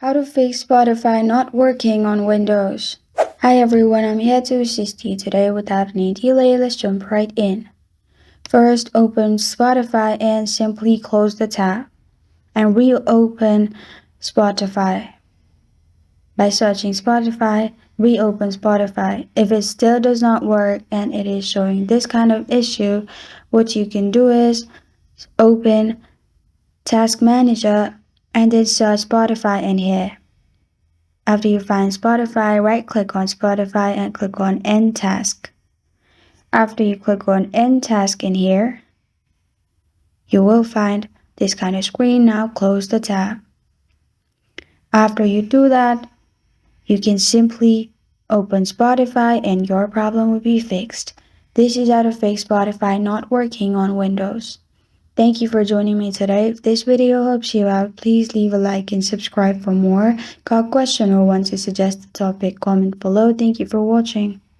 How to fix Spotify not working on Windows. Hi everyone, I'm here to assist you today without any delay. Let's jump right in. First, open Spotify and simply close the tab and reopen Spotify. By searching Spotify, reopen Spotify. If it still does not work and it is showing this kind of issue, what you can do is open Task Manager and then search Spotify in here. After you find Spotify, right-click on Spotify and click on End Task. After you click on End Task in here, you will find this kind of screen. Now close the tab. After you do that, you can simply open Spotify and your problem will be fixed. This is how to fix Spotify not working on Windows. Thank you for joining me today. If this video helps you out, please leave a like and subscribe for more. Got a question or want to suggest a topic, comment below. Thank you for watching.